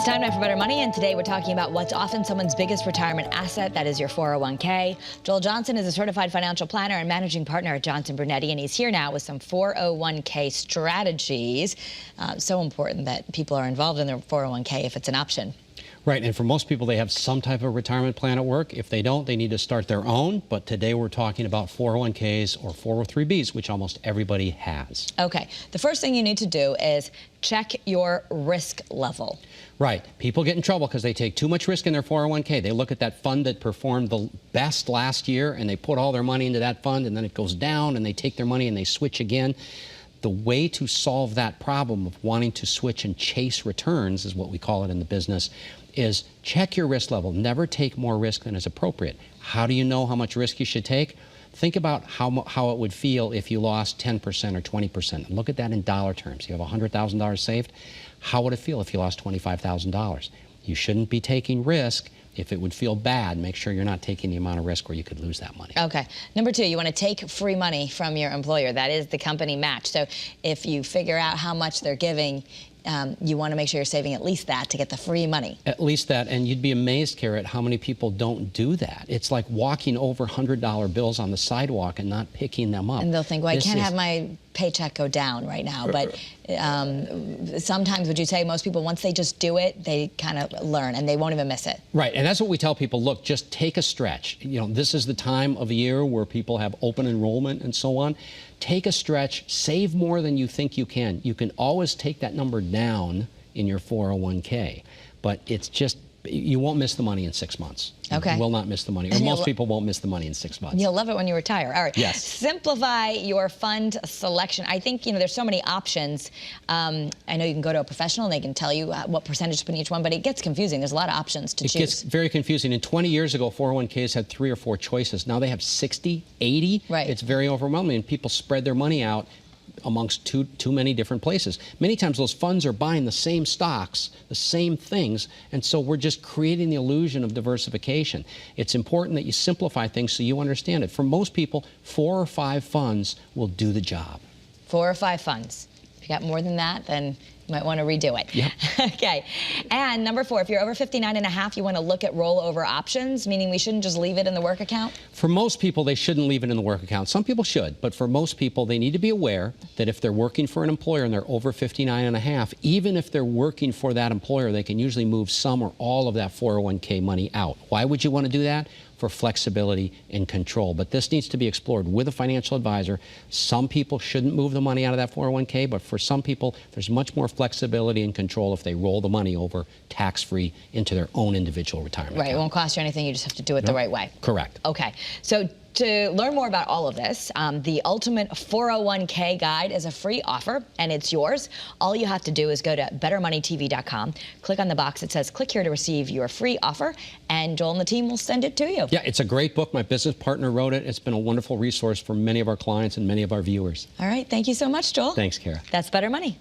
It's time now for Better Money, and today we're talking about what's often someone's biggest retirement asset, that is your 401k. Joel Johnson is a certified financial planner and managing partner at Johnson-Brunetti, and he's here now with some 401k strategies. So important that people are involved in their 401k if it's an option. Right, and for most people, they have some type of retirement plan at work. If they don't, they need to start their own. But today we're talking about 401ks or 403bs, which almost everybody has. Okay, the first thing you need to do is check your risk level. Right, people get in trouble because they take too much risk in their 401k. They look at that fund that performed the best last year and they put all their money into that fund, and then it goes down and they take their money and they switch again. The way to solve that problem of wanting to switch and chase returns, is what we call it in the business, is check your risk level. Never take more risk than is appropriate. How do you know how much risk you should take? Think about how it would feel if you lost 10% or 20%. Look at that in dollar terms. You have $100,000 saved. How would it feel if you lost $25,000? You shouldn't be taking risk. If it would feel bad, make sure you're not taking the amount of risk where you could lose that money. Okay. Number two, you want to take free money from your employer. That is the company match. So if you figure out how much they're giving, you want to make sure you're saving at least that to get the free money. At least that, and you'd be amazed, Kara, at how many people don't do that. It's like walking over $100 bills on the sidewalk and not picking them up. And they'll think, well, I can't have my paycheck go down right now. But sometimes, would you say, most people, once they just do it, they kind of learn and they won't even miss it? Right, and that's what we tell people. Look, just take a stretch. You know, this is the time of year where people have open enrollment and so on. Take a stretch, save more than you think you can. You can always take that number down in your 401k, but it's just, you won't miss the money in 6 months. Okay. You will not miss the money, or most people won't miss the money in 6 months. You'll love it when you retire. All right. Yes. Simplify your fund selection. I think, you know, there's so many options. I know you can go to a professional and they can tell you what percentage to put in each one, but it gets confusing. There's a lot of options to choose. It gets very confusing. And 20 years ago, 401ks had 3 or 4 choices. Now they have 60, 80. Right. It's very overwhelming, and people spread their money out amongst too many different places. Many times those funds are buying the same stocks, the same things, and so we're just creating the illusion of diversification. It's important that you simplify things so you understand it. For most people, 4 or 5 funds will do the job. 4 or 5 funds. If you got more than that, then you might want to redo it. Yep. Okay. And number 4, if you're over 59 and a half, you want to look at rollover options, meaning we shouldn't just leave it in the work account? For most people, they shouldn't leave it in the work account. Some people should, but for most people, they need to be aware that if they're working for an employer and they're over 59 and a half, even if they're working for that employer, they can usually move some or all of that 401k money out. Why would you want to do that? For flexibility and control. But this needs to be explored with a financial advisor. Some people shouldn't move the money out of that 401k, but for some people, there's much more flexibility and control if they roll the money over tax-free into their own individual retirement account. It won't cost you anything. You just have to do it the right way. Correct. Okay. So to learn more about all of this, the Ultimate 401k Guide is a free offer, and it's yours. All you have to do is go to bettermoneytv.com, click on the box that says click here to receive your free offer, and Joel and the team will send it to you. Yeah, it's a great book. My business partner wrote it. It's been a wonderful resource for many of our clients and many of our viewers. All right. Thank you so much, Joel. Thanks, Kara. That's Better Money.